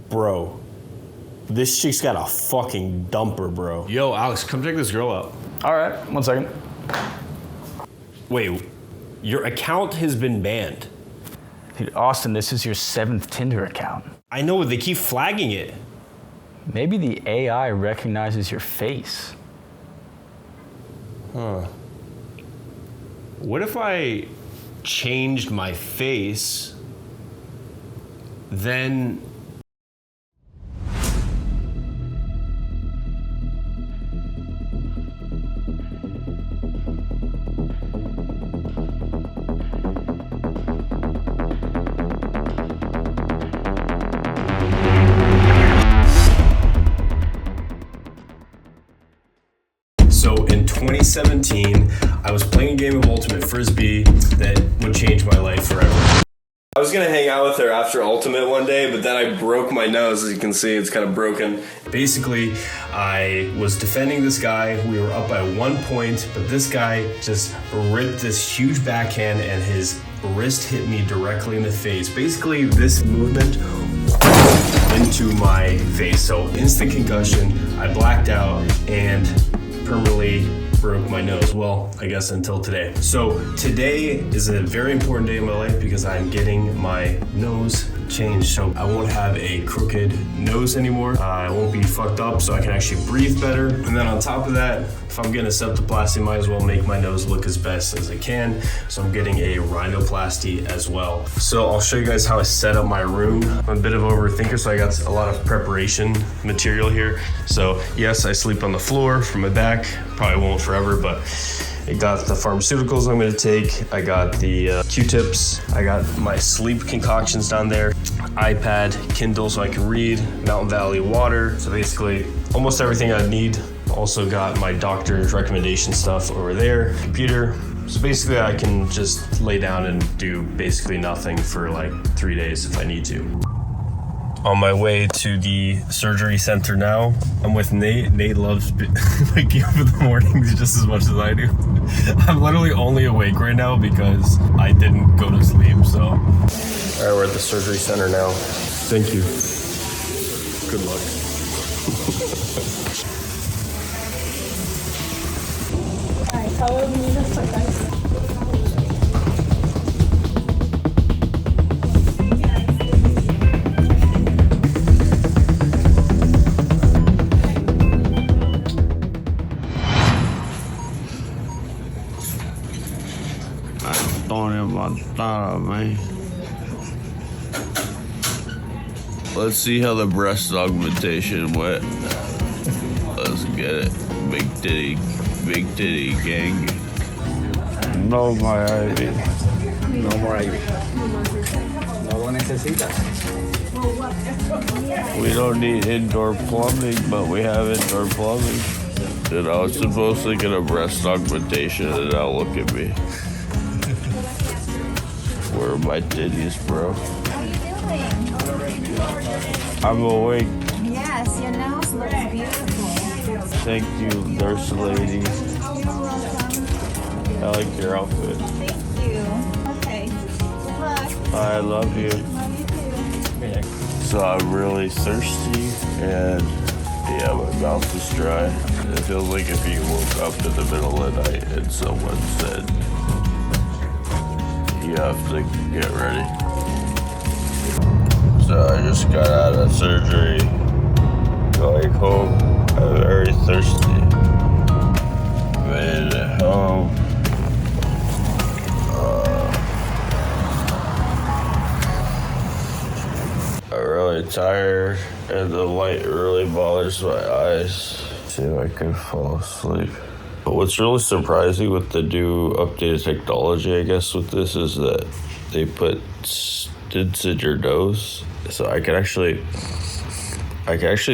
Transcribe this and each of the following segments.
Bro, this chick's got a fucking dumper, bro. Yo, Alex, come check this girl out. All right, 1 second. Wait, your account has been banned. Dude, Austen, this is your 7th Tinder account. I know, they keep flagging it. Maybe the AI recognizes your face. Huh. What if I changed my face, then... So in 2017, I was playing a game of Ultimate Frisbee that would change my life forever. I was gonna hang out with her after Ultimate one day, but then I broke my nose. As you can see, it's kind of broken. Basically, I was defending this guy. We were up by 1 point, but this guy just ripped this huge backhand and his wrist hit me directly in the face. Basically, this movement into my face. So instant concussion, I blacked out, and permanently broke my nose. Well, I guess until today. So today is a very important day in my life because I'm getting my nose changed. So I won't have a crooked nose anymore. I won't be fucked up, so I can actually breathe better. And then on top of that, if I'm getting a septoplasty, might as well make my nose look as best as I can. So I'm getting a rhinoplasty as well. So I'll show you guys how I set up my room. I'm a bit of an overthinker, so I got a lot of preparation material here. So yes, I sleep on the floor from my back. Probably won't forever, but I got the pharmaceuticals I'm gonna take. I got the Q-tips. I got my sleep concoctions down there. iPad, Kindle so I can read, Mountain Valley water. So basically almost everything I need. Also got my doctor's recommendation stuff over there, computer. So basically I can just lay down and do basically nothing for like 3 days if I need to. On my way to the surgery center now. I'm with Nate. Nate loves waking up in the mornings just as much as I do. I'm literally only awake right now because I didn't go to sleep, so. All right, we're at the surgery center now. Thank you. Good luck. All right, follow me this way, guys. Man. Let's see how the breast augmentation went. Let's get it. Big titty gang. No more IV. No more IV. No lo necesitas. We don't need indoor plumbing, but we have indoor plumbing. And I was supposed to get a breast augmentation, and now look at me. Where are my titties, bro? What are you doing? I'm awake. Yes, your nose looks beautiful. Thank you, nurse lady. You're welcome. I like your outfit. Thank you. Okay. Good luck. I love you. Love you too. So I'm really thirsty, and yeah, my mouth is dry. It feels like if you woke up in the middle of the night and someone said, you have to get ready. So I just got out of surgery, going home. I'm very thirsty. Made it home. I'm really tired, and the light really bothers my eyes. See if I can fall asleep. But what's really surprising with the new updated technology, I guess, with this is that they put stents in your nose, so I can actually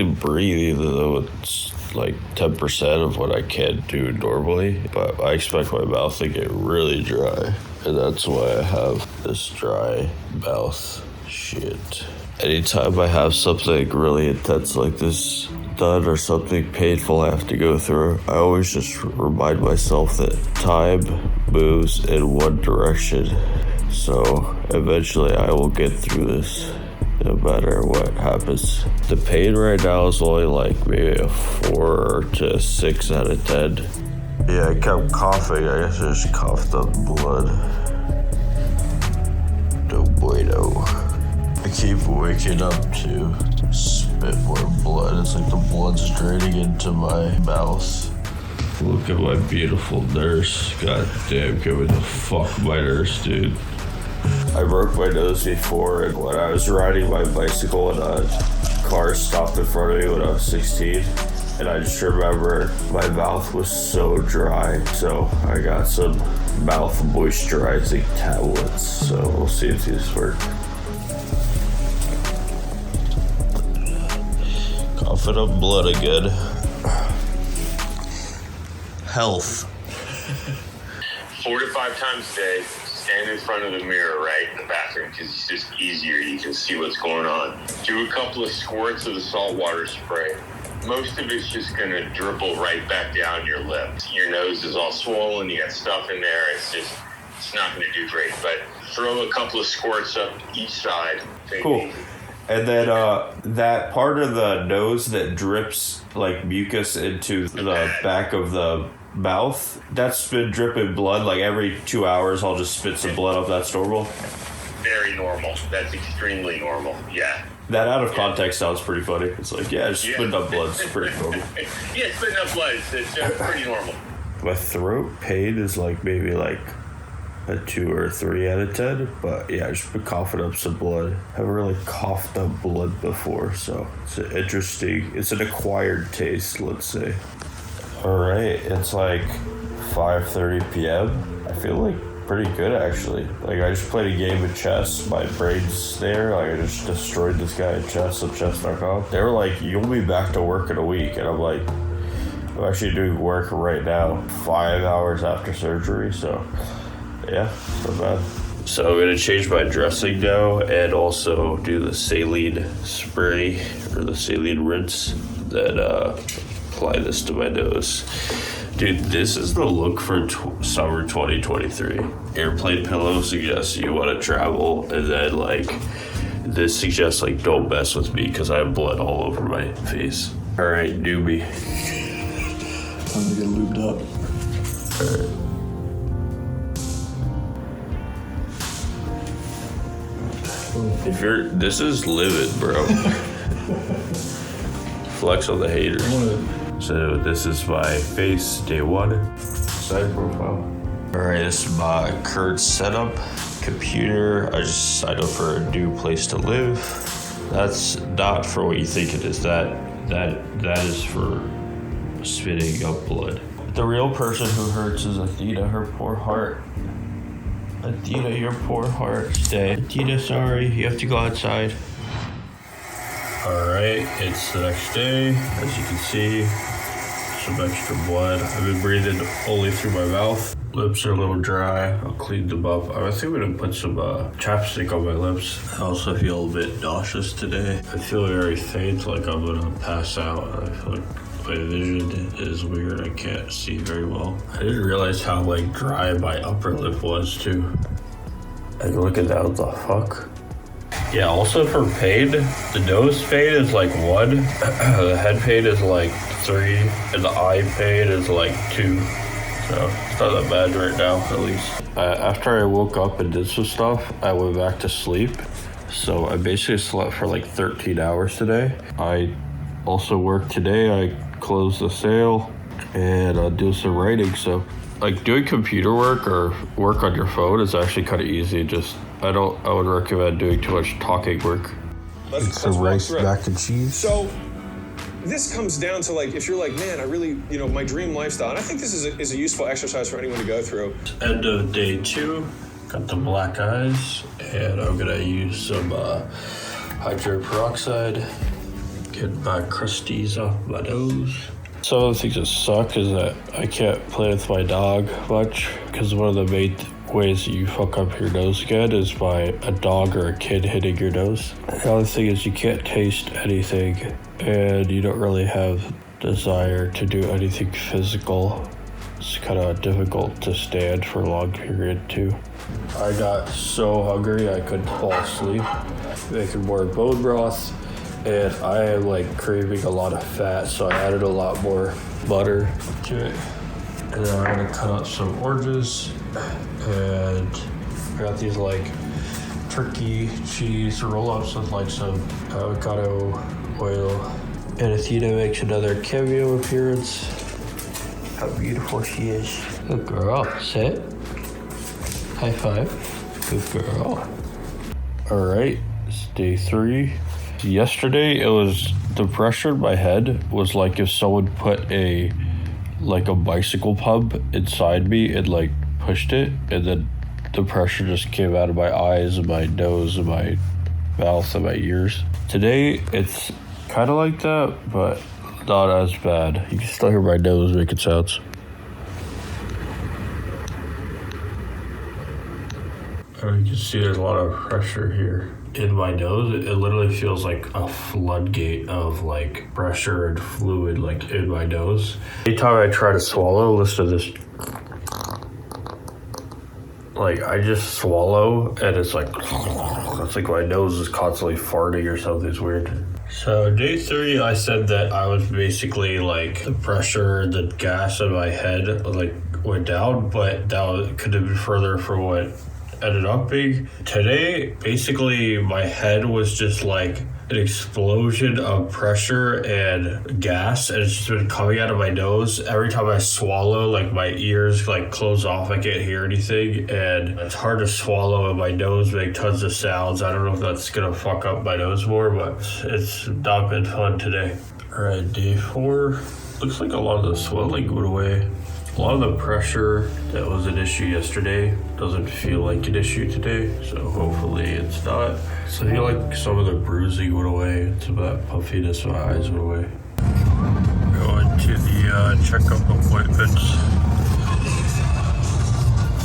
breathe, even though it's like 10% of what I can do normally. But I expect my mouth to get really dry, and that's why I have this dry mouth shit. Anytime I have something really intense like this done or something painful I have to go through, I always just remind myself that time moves in one direction. So eventually I will get through this. no matter what happens. The pain right now is only like maybe a 4 to 6 out of 10. Yeah, I kept coughing. I guess I just coughed up blood. No bueno. I keep waking up to spit more blood. It's like the blood's draining into my mouth. Look at my beautiful nurse. God damn, give me the fuck my nurse, dude. I broke my nose before, and when I was riding my bicycle and a car stopped in front of me when I was 16, and I just remember my mouth was so dry, so I got some mouth moisturizing tablets, so we'll see if these work. Coughing up blood again. Health. 4 to 5 times a day, stand in front of the mirror, right, in the bathroom, because it's just easier. You can see what's going on. Do a couple of squirts of the saltwater spray. Most of it's just going to dribble right back down your lip. Your nose is all swollen, you got stuff in there. It's not going to do great, but throw a couple of squirts up each side. Cool. And then that part of the nose that drips like mucus into the back of the mouth, that's been dripping blood like every 2 hours. I'll just spit some blood up. That's normal. Very normal. That's extremely normal. Yeah. That out of context sounds pretty funny. It's like, yeah, just spitting up blood. It's pretty normal. Yeah, spitting up blood. It's pretty normal. My throat pain is like maybe like a 2 or 3 out of 10, but yeah, I just been coughing up some blood. I haven't really coughed up blood before, so it's an interesting, it's an acquired taste, let's say. All right, it's like 5:30 p.m. I feel like pretty good actually. Like I just played a game of chess. My brain's there. Like I just destroyed this guy at chess on chess.com. They were like, "You'll be back to work in a week," and I'm like, I'm actually doing work right now, 5 hours after surgery. So yeah, not bad. So I'm gonna change my dressing now and also do the saline spray or the saline rinse. Then apply this to my nose. Dude, this is the look for summer 2023. Airplane pillow suggests you want to travel, and then like this suggests like don't mess with me because I have blood all over my face. All right, newbie. Time to get lubed up. All right. If you're, this is livid, bro. Flex on the haters. So this is my face, day 1, side profile. All right, this is my current setup, computer. I just signed up for a new place to live. That's not for what you think it is. That is for spitting up blood. The real person who hurts is Athena, her poor heart. Athena, your poor heart. Stay. Athena, sorry, you have to go outside. Alright, it's the next day. As you can see, some extra blood. I've been breathing only through my mouth. Lips are a little dry. I'll clean them up. I think I'm gonna put some chapstick on my lips. I also feel a bit nauseous today. I feel very faint, like I'm gonna pass out. I feel like my vision is weird. I can't see very well. I didn't realize how like dry my upper lip was too. And look at that, what the fuck? Yeah, also for pain, the nose pain is like 1, the head pain is like 3, and the eye pain is like 2. So it's not that bad right now, at least. After I woke up and did some stuff, I went back to sleep. So I basically slept for like 13 hours today. I also worked today. I closed the sale and I'll do some writing. So like doing computer work or work on your phone is actually kind of easy. Just I would recommend doing too much talking work. It's some rice, mac and cheese. So this comes down to like, if you're like, man, I really, my dream lifestyle. And I think this is a useful exercise for anyone to go through. End of day 2, got the black eyes, and I'm gonna use some hydrogen peroxide, get my crusties off my nose. Some of the things that suck is that I can't play with my dog much, because one of the main ways that you fuck up your nose again is by a dog or a kid hitting your nose. The other thing is you can't taste anything, and you don't really have desire to do anything physical It's kind of difficult to stand for a long period too. I got so hungry I couldn't fall asleep. Making more bone broth, and I am like craving a lot of fat, so I added a lot more butter to it. And then I'm gonna cut up some oranges, and I got these like turkey cheese roll-ups with like some avocado oil. And Athena makes another cameo appearance. How beautiful she is. Good girl. Sit. High five. Good girl. Alright, it's day 3. Yesterday it was, the pressure in my head was like if someone put a bicycle pump inside me and like pushed it, and then the pressure just came out of my eyes and my nose and my mouth and my ears. Today it's kind of like that, but not as bad. You can still hear my nose making sounds. You can see there's a lot of pressure here in my nose. It literally feels like a floodgate of like pressure and fluid like in my nose. Anytime I try to swallow, listen to this. Like I just swallow and it's like my nose is constantly farting or something. It's weird. So day 3, I said that I was basically like the pressure, the gas in my head like went down, but that could have been further from what ended up being. Today, basically my head was just like an explosion of pressure and gas, and it's just been coming out of my nose. Every time I swallow, like my ears like close off, I can't hear anything, and it's hard to swallow and my nose make tons of sounds. I don't know if that's gonna fuck up my nose more, but it's not been fun today. Alright, day 4. Looks like a lot of the swelling went away. A lot of the pressure that was an issue yesterday doesn't feel like an issue today, so hopefully it's not. So I feel like some of the bruising went away, some of that puffiness in my eyes went away. Going to the checkup appointments.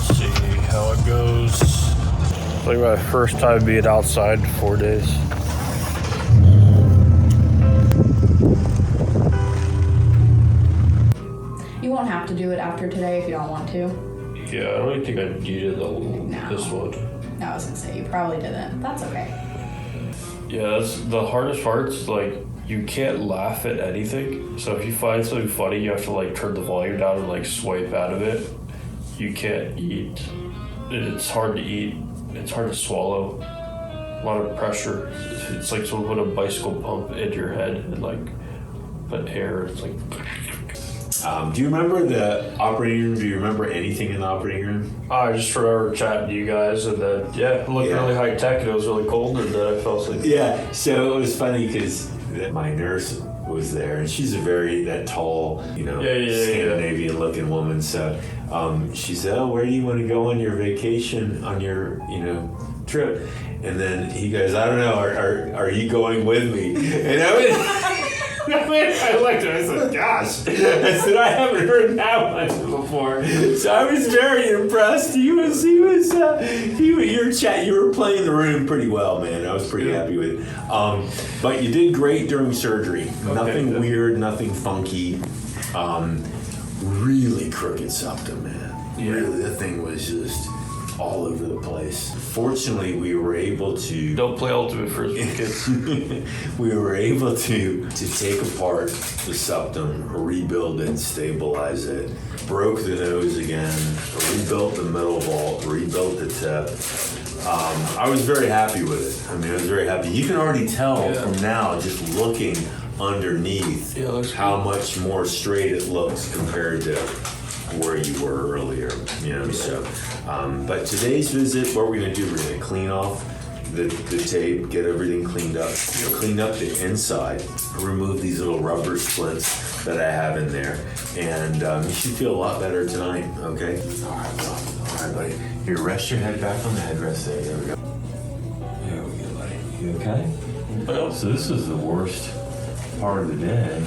See how it goes. It's like my first time being outside in 4 days. You won't have to do it after today if you don't want to. Yeah, I don't even think I needed this one. No, I was gonna say you probably didn't. That's okay. Yeah, that's the hardest part's like you can't laugh at anything. So if you find something funny, you have to like turn the volume down and like swipe out of it. You can't eat. It's hard to eat. It's hard to swallow. A lot of pressure. It's like someone put a bicycle pump in your head and like put air. It's like. Do you remember the operating room? Do you remember anything in the operating room? I just remember chatting to you guys, and then it looked really high tech, and it was really cold, and then I fell asleep. Yeah, so it was funny because my nurse was there, and she's that tall, Scandinavian-looking woman. So she said, "Oh, where do you want to go on your vacation, on your trip?" And then he goes, "I don't know. Are you going with me?" And I was. I looked at him, I said, "Gosh," I said, "I haven't heard that one before." So I was very impressed. You were playing the room pretty well, man. I was pretty happy with it. But you did great during surgery. Nothing weird, nothing funky. Really crooked septum, man. Yeah. Really, the thing was just all over the place. Fortunately, we were able to... Don't play Ultimate Frisbee, kids. We were able to take apart the septum, rebuild it, stabilize it, broke the nose again, rebuilt the middle vault, rebuilt the tip. I was very happy with it. I mean, I was very happy. You can already tell from now, just looking underneath, how much more straight it looks compared to where you were earlier, so. But today's visit, what we're gonna do, we're gonna clean off the tape, get everything cleaned up, clean up the inside, remove these little rubber splints that I have in there, and you should feel a lot better tonight, okay? All right, buddy. Here, rest your head back on the headrest there. There we go. There we go, buddy. You okay? Well, so this is the worst part of the day.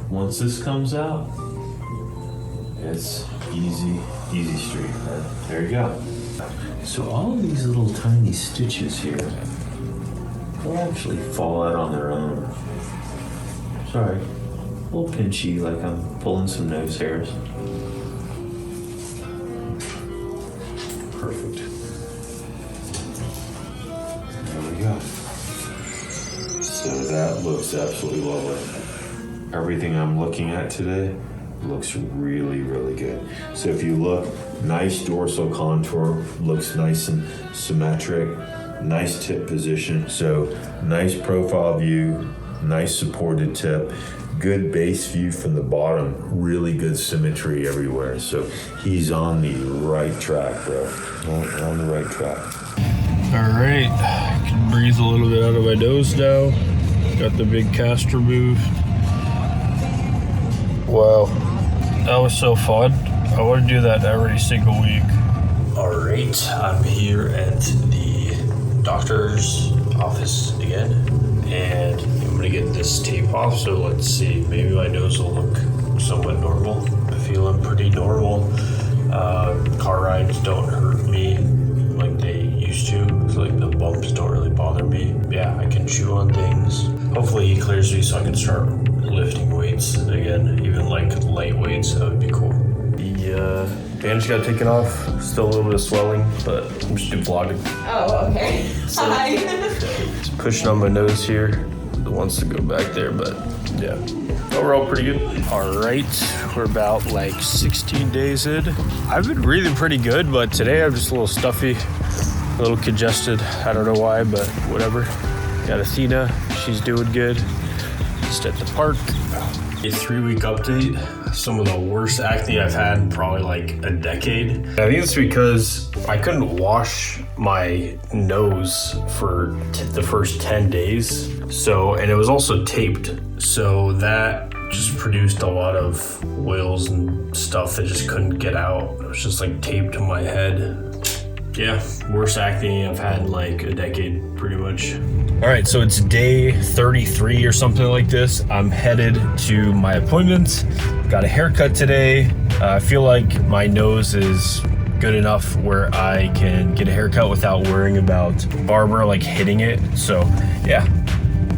Once this comes out, it's easy street, man. There you go. So all of these little tiny stitches here, they'll actually fall out on their own. Sorry, a little pinchy, like I'm pulling some nose hairs. Perfect. There we go. So that looks absolutely lovely. Everything I'm looking at today looks really, really good. So if you look, nice dorsal contour, looks nice and symmetric, nice tip position. So nice profile view, nice supported tip, good base view from the bottom, really good symmetry everywhere. So he's on the right track, bro. On the right track. All right, I can breathe a little bit out of my nose now. Got the big cast removed. Wow, that was so fun. I want to do that every single week. All right, I'm here at the doctor's office again, and I'm gonna get this tape off, so let's see, maybe my nose will look somewhat normal. I'm feeling pretty normal. Car rides don't hurt me like they used to, so like the bumps don't really bother me. Yeah, I can chew on things. Hopefully he clears me so I can start lifting weights again, even like light weights. That would be cool. The bandage got taken off, still a little bit of swelling, but I'm just vlogging. Oh, okay. So, Hi. Just pushing on my nose here. It wants to go back there, but yeah, overall pretty good. All right, we're about like 16 days in. I've been breathing pretty good, but today I'm just a little stuffy, a little congested. I don't know why, but whatever. Got Athena, she's doing good. Just at the park. A 3-week update. Some of the worst acne I've had in probably like a decade. I think it's because I couldn't wash my nose for the first 10 days. So, and it was also taped. So that just produced a lot of oils and stuff that just couldn't get out. It was just like taped to my head. Yeah, worst acne I've had in like a decade, pretty much. All right, so it's day 33 or something like this. I'm headed to my appointment. Got a haircut today. I feel like my nose is good enough where I can get a haircut without worrying about barber like hitting it. So yeah,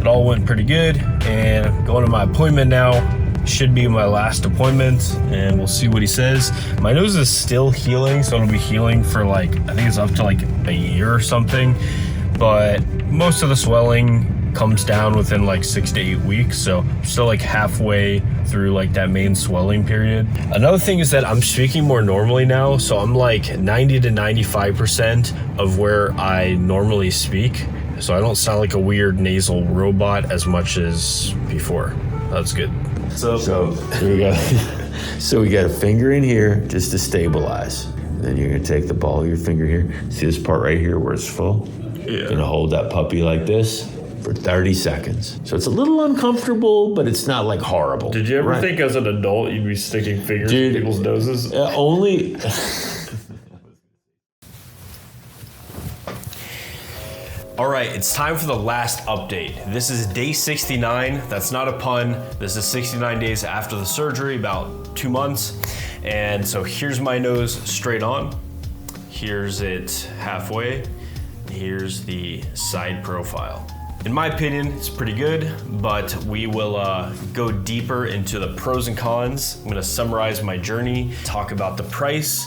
it all went pretty good. And I'm going to my appointment now. Should be my last appointment, and we'll see what he says. My nose is still healing, so it'll be healing for like, I think it's up to like a year or something, but most of the swelling comes down within like 6 to 8 weeks, so I'm still like halfway through like that main swelling period. Another thing is that I'm speaking more normally now, so I'm like 90 to 95% of where I normally speak, so I don't sound like a weird nasal robot as much as before. That's good. So we got so we got a finger in here just to stabilize. Then you're gonna take the ball of your finger here. See this part right here where it's full? Yeah. You're gonna hold that puppy like this for 30 seconds. So it's a little uncomfortable, but it's not like horrible. Did you ever think as an adult you'd be sticking fingers in people's noses? Only. All right, it's time for the last update. This is day 69. That's not a pun. This is 69 days after the surgery, about 2 months. And so here's my nose straight on. Here's it halfway. Here's the side profile. In my opinion, it's pretty good, but we will go deeper into the pros and cons. I'm gonna summarize my journey, talk about the price,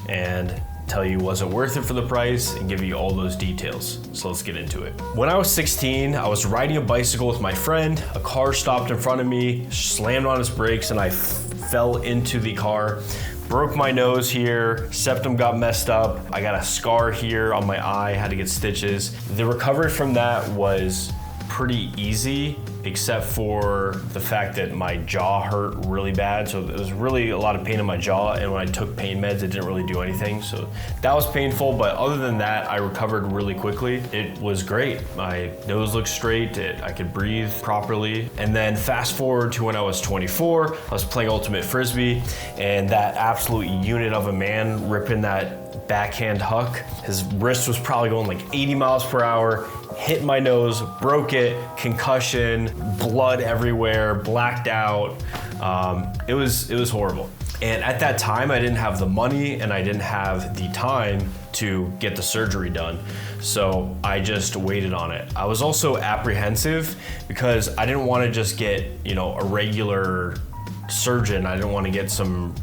and tell you was it worth it for the price, and give you all those details. So let's get into it. When I was 16, I was riding a bicycle with my friend. A car stopped in front of me, slammed on its brakes, and I fell into the car. Broke my nose here, septum got messed up. I got a scar here on my eye, had to get stitches. The recovery from that was pretty easy, except for the fact that my jaw hurt really bad. So there was really a lot of pain in my jaw, and when I took pain meds, it didn't really do anything. So that was painful, but other than that, I recovered really quickly. It was great. My nose looked straight, I could breathe properly. And then fast forward to when I was 24, I was playing Ultimate Frisbee, and that absolute unit of a man ripping that backhand huck, his wrist was probably going like 80 miles per hour, hit my nose, broke it, concussion, blood everywhere, blacked out. It was horrible. And at that time, I didn't have the money and I didn't have the time to get the surgery done. So I just waited on it. I was also apprehensive because I didn't want to just get, a regular surgeon. I didn't want to get some,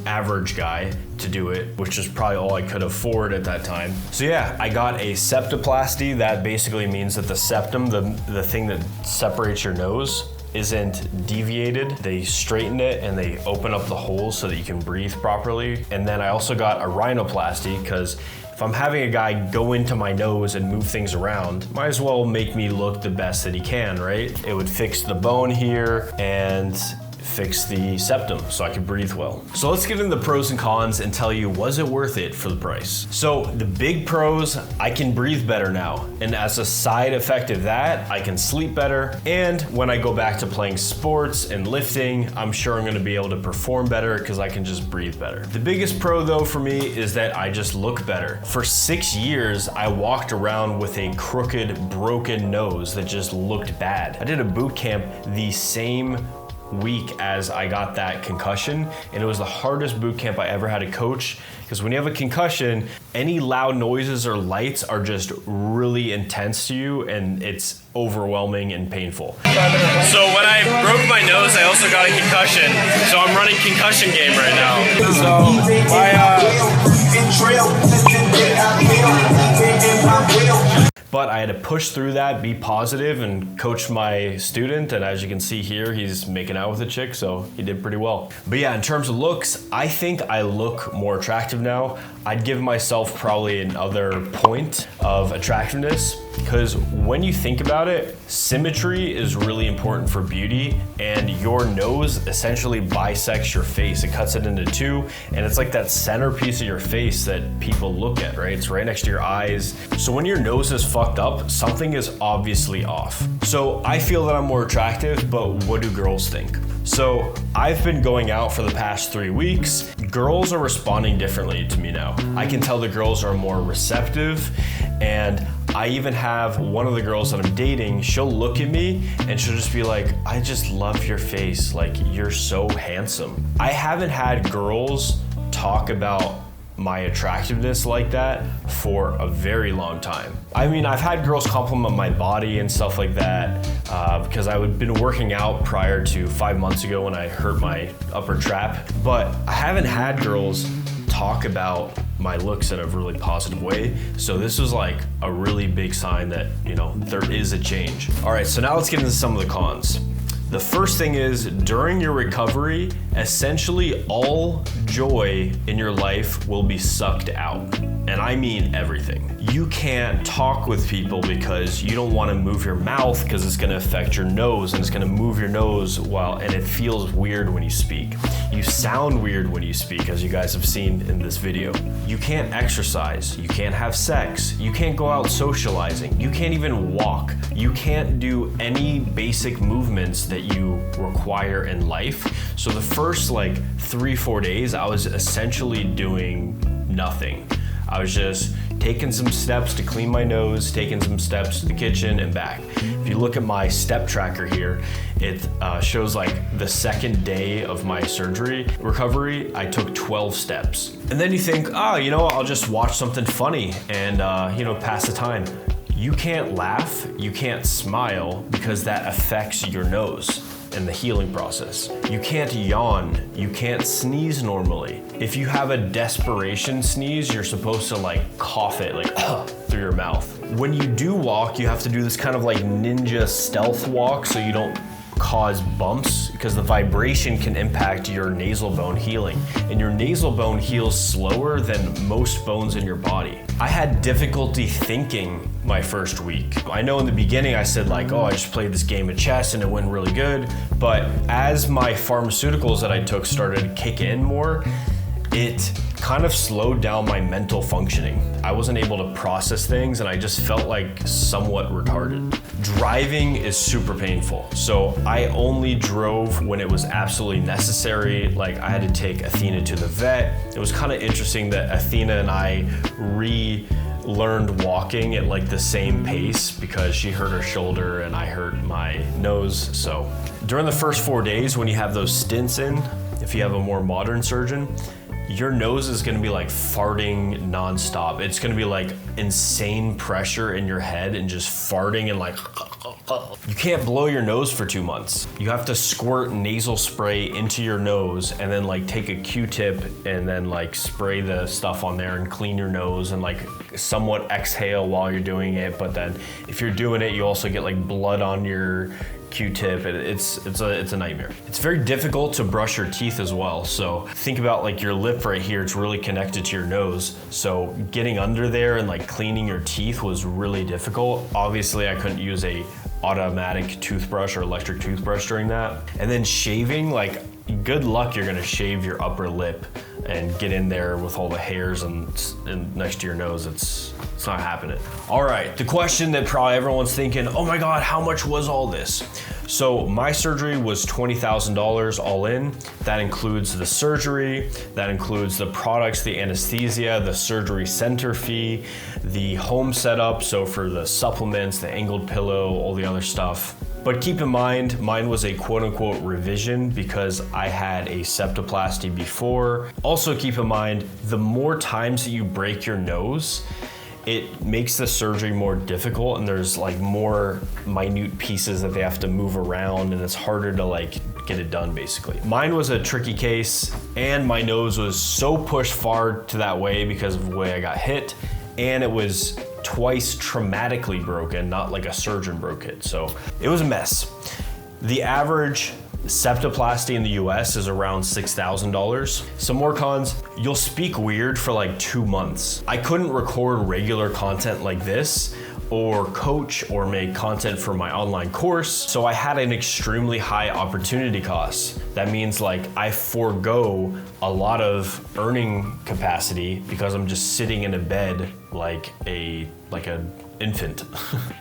average guy to do it, which is probably all I could afford at that time. So yeah, I got a septoplasty. That basically means that the septum, the thing that separates your nose, isn't deviated. They straighten it and they open up the holes so that you can breathe properly. And then I also got a rhinoplasty, because if I'm having a guy go into my nose and move things around, might as well make me look the best that he can, right? It would fix the bone here and fix the septum so I could breathe well. So let's get into the pros and cons and tell you, was it worth it for the price? So the big pros, I can breathe better now. And as a side effect of that, I can sleep better. And when I go back to playing sports and lifting, I'm sure I'm gonna be able to perform better because I can just breathe better. The biggest pro though for me is that I just look better. For 6 years, I walked around with a crooked, broken nose that just looked bad. I did a boot camp the same week as I got that concussion, and it was the hardest boot camp I ever had to coach, because when you have a concussion, any loud noises or lights are just really intense to you, and it's overwhelming and painful. So when I broke my nose, I also got a concussion, so I'm running concussion game right now. But I had to push through that, be positive, and coach my student. And as you can see here, he's making out with a chick, so he did pretty well. But yeah, in terms of looks, I think I look more attractive now. I'd give myself probably another point of attractiveness, because when you think about it, symmetry is really important for beauty, and your nose essentially bisects your face. It cuts it into two, and it's like that centerpiece of your face that people look at, right? It's right next to your eyes. So when your nose is fucked up, something is obviously off. So I feel that I'm more attractive, but what do girls think? So I've been going out for the past 3 weeks. Girls are responding differently to me now. I can tell the girls are more receptive, and I even have one of the girls that I'm dating, she'll look at me and she'll just be like, I just love your face, like you're so handsome. I haven't had girls talk about my attractiveness like that for a very long time. I mean, I've had girls compliment my body and stuff like that because I had been working out prior to 5 months ago when I hurt my upper trap, but I haven't had girls talk about my looks in a really positive way. So this was like a really big sign that, there is a change. All right, so now let's get into some of the cons. The first thing is, during your recovery, essentially all joy in your life will be sucked out. And I mean everything. You can't talk with people because you don't want to move your mouth because it's going to affect your nose, and it's going to move your nose and it feels weird when you speak. You sound weird when you speak, as you guys have seen in this video. You can't exercise. You can't have sex. You can't go out socializing. You can't even walk. You can't do any basic movements that you require in life. So the first 3-4 days, I was essentially doing nothing. I was just taking some steps to clean my nose, taking some steps to the kitchen and back. If you look at my step tracker here, it shows the second day of my recovery, I took 12 steps. And then you think, I'll just watch something funny and, pass the time. You can't laugh, you can't smile because that affects your nose and the healing process. You can't yawn, you can't sneeze normally. If you have a desperation sneeze, you're supposed to cough it through your mouth. When you do walk, you have to do this kind of ninja stealth walk so you don't cause bumps, because the vibration can impact your nasal bone healing, and your nasal bone heals slower than most bones in your body. I had difficulty thinking my first week. I know in the beginning I said I just played this game of chess and it went really good, but as my pharmaceuticals that I took started to kick in more, it kind of slowed down my mental functioning. I wasn't able to process things and I just felt somewhat retarded. Driving is super painful. So I only drove when it was absolutely necessary. I had to take Athena to the vet. It was kind of interesting that Athena and I relearned walking at the same pace because she hurt her shoulder and I hurt my nose. So during the first 4 days when you have those stints in, if you have a more modern surgeon, your nose is gonna be farting nonstop. It's gonna be insane pressure in your head and just farting and You can't blow your nose for 2 months. You have to squirt nasal spray into your nose and then like take a Q-tip and then like spray the stuff on there and clean your nose and like somewhat exhale while you're doing it. But then if you're doing it, you also get like blood on your Q-tip. It's a nightmare. It's very difficult to brush your teeth as well. So think about like your lip right here. It's really connected to your nose. So getting under there and like cleaning your teeth was really difficult. Obviously I couldn't use a automatic toothbrush or electric toothbrush during that. And then shaving, like good luck you're gonna shave your upper lip and get in there with all the hairs and next to your nose. It's not happening. All right, the question that probably everyone's thinking, oh my God, how much was all this? So my surgery was $20,000 all in. That includes the surgery, that includes the products, the anesthesia, the surgery center fee, the home setup, so for the supplements, the angled pillow, all the other stuff. But keep in mind, mine was a quote unquote revision because I had a septoplasty before. Also keep in mind, the more times that you break your nose, it makes the surgery more difficult and there's like more minute pieces that they have to move around and it's harder to like get it done basically. Mine was a tricky case and my nose was so pushed far to that way because of the way I got hit, and it was twice traumatically broken, not like a surgeon broke it. So it was a mess. The average septoplasty in the US is around $6,000. Some more cons, you'll speak weird for like 2 months. I couldn't record regular content like this or coach or make content for my online course. So I had an extremely high opportunity cost. That means like I forego a lot of earning capacity because I'm just sitting in a bed like an infant.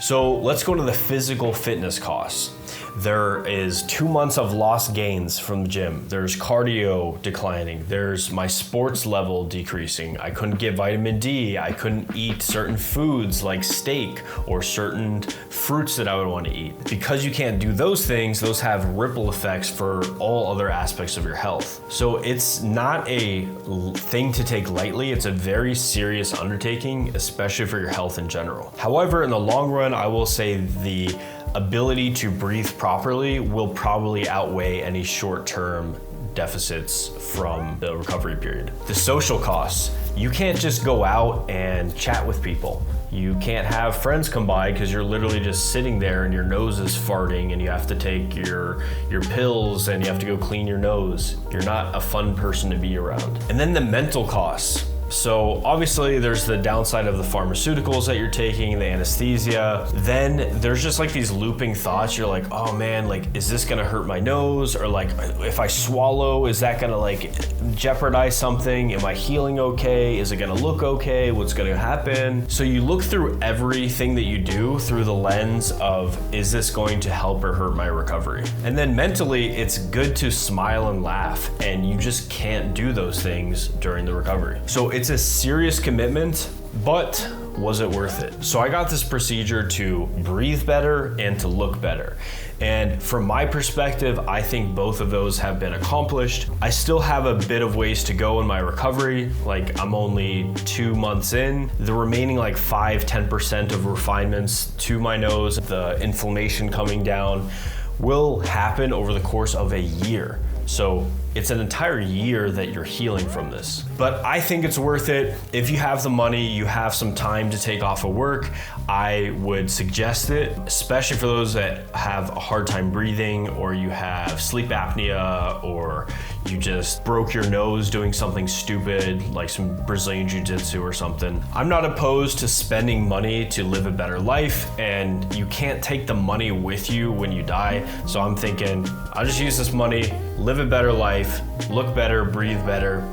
So let's go to the physical fitness costs. There is 2 months of lost gains from the gym. There's cardio declining. There's my sports level decreasing. I couldn't get vitamin D. I couldn't eat certain foods like steak or certain fruits that I would want to eat. Because you can't do those things, those have ripple effects for all other aspects of your health. So it's not a thing to take lightly. It's a very serious undertaking, especially for your health in general. However, in the long run, I will say the ability to breathe properly will probably outweigh any short-term deficits from the recovery period. The social costs, you can't just go out and chat with people. You can't have friends come by because you're literally just sitting there and your nose is farting and you have to take your pills and you have to go clean your nose. You're not a fun person to be around. And then the mental costs. So obviously there's the downside of the pharmaceuticals that you're taking, the anesthesia. Then there's just like these looping thoughts. You're like, oh man, like, is this gonna hurt my nose? Or like, if I swallow, is that gonna like jeopardize something? Am I healing okay? Is it gonna look okay? What's gonna happen? So you look through everything that you do through the lens of, is this going to help or hurt my recovery? And then mentally, it's good to smile and laugh, and you just can't do those things during the recovery. So it's a serious commitment, but was it worth it? So I got this procedure to breathe better and to look better. And from my perspective, I think both of those have been accomplished. I still have a bit of ways to go in my recovery. Like I'm only 2 months in. The remaining like 5-10% of refinements to my nose, the inflammation coming down, will happen over the course of a year. So it's an entire year that you're healing from this. But I think it's worth it. If you have the money, you have some time to take off of work, I would suggest it, especially for those that have a hard time breathing, or you have sleep apnea, or you just broke your nose doing something stupid like some Brazilian jiu-jitsu or something. I'm not opposed to spending money to live a better life, and you can't take the money with you when you die. So I'm thinking, I'll just use this money, live a better life, look better, breathe better.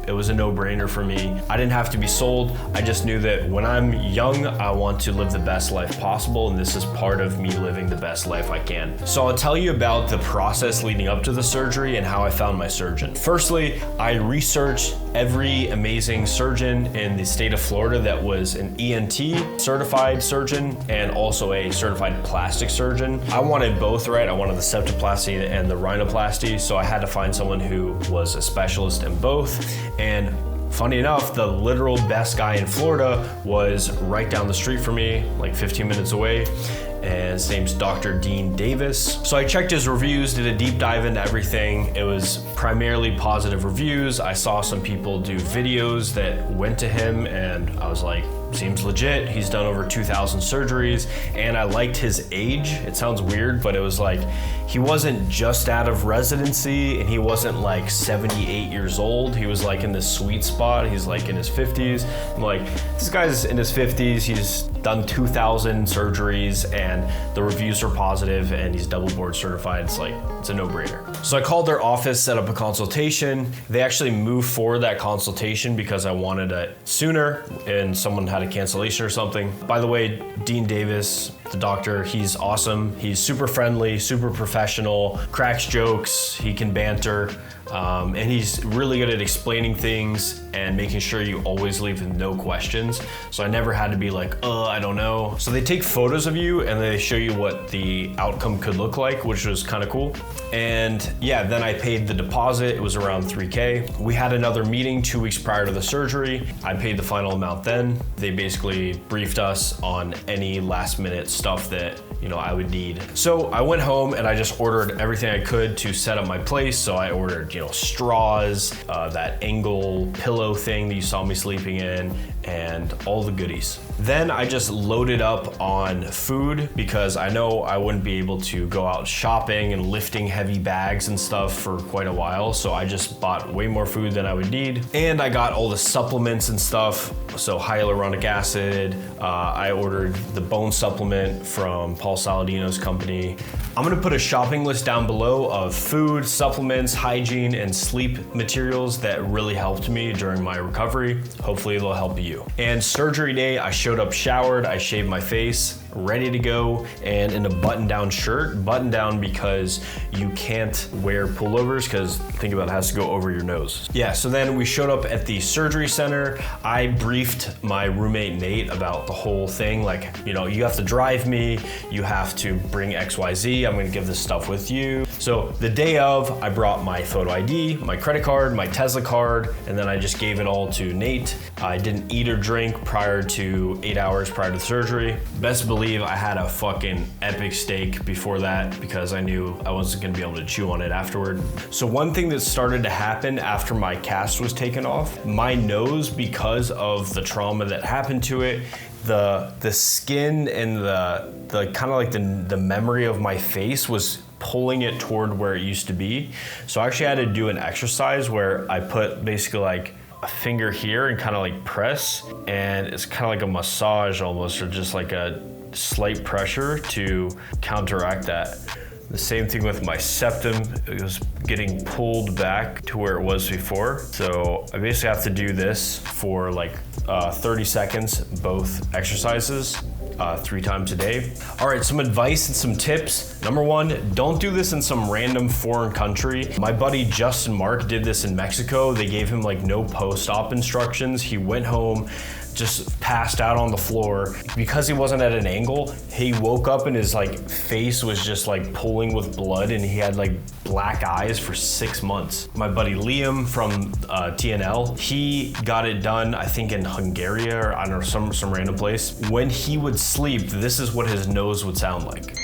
It was a no-brainer for me. I didn't have to be sold. I just knew that when I'm young, I want to live the best life possible, and this is part of me living the best life I can. So I'll tell you about the process leading up to the surgery and how I found my surgeon. Firstly, I researched every amazing surgeon in the state of Florida that was an ENT certified surgeon and also a certified plastic surgeon. I wanted both, right? I wanted the septoplasty and the rhinoplasty, so I had to find someone who was a specialist in both. And Funny enough, the literal best guy in Florida was right down the street from me, like 15 minutes away, and his name's Dr. Dean Davis. So I checked his reviews, did a deep dive into everything. It was primarily positive reviews. I saw some people do videos that went to him, and I was like, seems legit. He's done over 2,000 surgeries, and I liked his age. It sounds weird, but it was like, he wasn't just out of residency, and he wasn't like 78 years old. He was like in this sweet spot. He's like in his 50s. I'm like, this guy's in his 50s. He's done 2,000 surgeries, and the reviews are positive, and he's double board certified. It's like, it's a no-brainer. So I called their office, set up a consultation. They actually moved forward that consultation because I wanted it sooner, and someone had a cancellation or something. By the way, Dean Davis, the doctor, he's awesome. He's super friendly, super professional, cracks jokes, he can banter, and he's really good at explaining things and making sure you always leave with no questions. So I never had to be like, I don't know. So they take photos of you and they show you what the outcome could look like, which was kind of cool. And yeah, then I paid the deposit. It was around $3K. We had another meeting 2 weeks prior to the surgery. I paid the final amount then. They basically briefed us on any last minute stuff that I would need. So I went home and I just ordered everything I could to set up my place. So I ordered, straws, that angle pillow thing that you saw me sleeping in, and all the goodies. Then I just loaded up on food because I know I wouldn't be able to go out shopping and lifting heavy bags and stuff for quite a while. So I just bought way more food than I would need. And I got all the supplements and stuff. So hyaluronic acid, I ordered the bone supplement from Paul Saladino's company. I'm gonna put a shopping list down below of food, supplements, hygiene, and sleep materials that really helped me during my recovery. Hopefully they'll help you. And surgery day, I showed up showered, I shaved my face, ready to go, and in a button-down shirt. Button down because you can't wear pullovers, because think about it, has to go over your nose. Yeah, so then we showed up at the surgery center. I briefed my roommate Nate about the whole thing. Like, you have to drive me, you have to bring XYZ, I'm gonna give this stuff with you. So the day of, I brought my photo ID, my credit card, my Tesla card, and then I just gave it all to Nate. I didn't eat or drink prior to 8 hours prior to the surgery. Best believe I had a fucking epic steak before that because I knew I wasn't gonna be able to chew on it afterward. So one thing that started to happen after my cast was taken off, my nose, because of the trauma that happened to it, the skin and the kind of like the memory of my face was pulling it toward where it used to be. So I actually had to do an exercise where I put basically like a finger here and kind of like press, and it's kind of like a massage almost, or just like a slight pressure to counteract that. The same thing with my septum, it was getting pulled back to where it was before. So I basically have to do this for like 30 seconds, both exercises, 3 times a day. All right, some advice and some tips. Number 1, don't do this in some random foreign country. My buddy Justin Mark did this in Mexico. They gave him like no post-op instructions. He went home, just passed out on the floor. Because he wasn't at an angle, he woke up and his like face was just like pulling with blood, and he had like black eyes for 6 months. My buddy Liam from TNL, he got it done, I think in Hungary, or I don't know, some random place. When he would sleep, this is what his nose would sound like.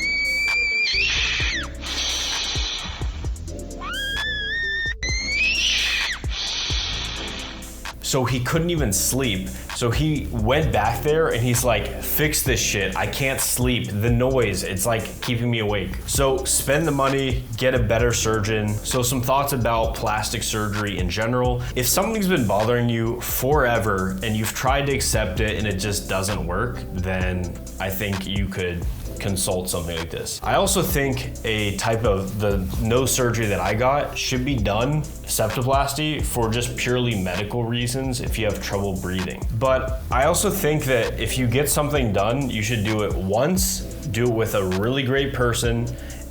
So he couldn't even sleep. So he went back there and he's like, fix this shit. I can't sleep. The noise, it's like keeping me awake. So spend the money, get a better surgeon. So some thoughts about plastic surgery in general. If something's been bothering you forever and you've tried to accept it and it just doesn't work, then I think you could consult something like this. I also think a type of the nose surgery that I got should be done, septoplasty, for just purely medical reasons if you have trouble breathing. But I also think that if you get something done, you should do it once, do it with a really great person,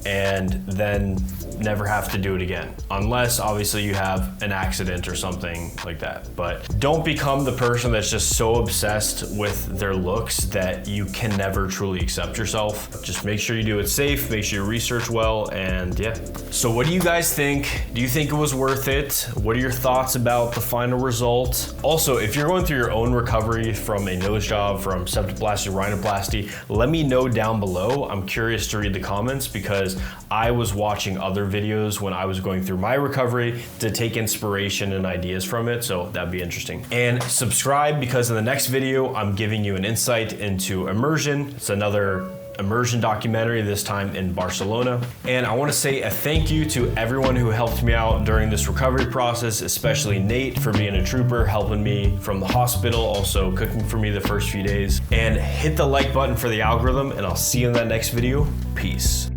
and then never have to do it again. Unless obviously you have an accident or something like that. But don't become the person that's just so obsessed with their looks that you can never truly accept yourself. Just make sure you do it safe, make sure you research well, and yeah. So what do you guys think? Do you think it was worth it? What are your thoughts about the final result? Also, if you're going through your own recovery from a nose job, from septoplasty, rhinoplasty, let me know down below. I'm curious to read the comments because I was watching other videos when I was going through my recovery to take inspiration and ideas from it, so that'd be interesting. And subscribe, because in the next video, I'm giving you an insight into immersion. It's another immersion documentary, this time in Barcelona. And I want to say a thank you to everyone who helped me out during this recovery process, especially Nate for being a trooper, helping me from the hospital, also cooking for me the first few days. And hit the like button for the algorithm, and I'll see you in that next video. Peace.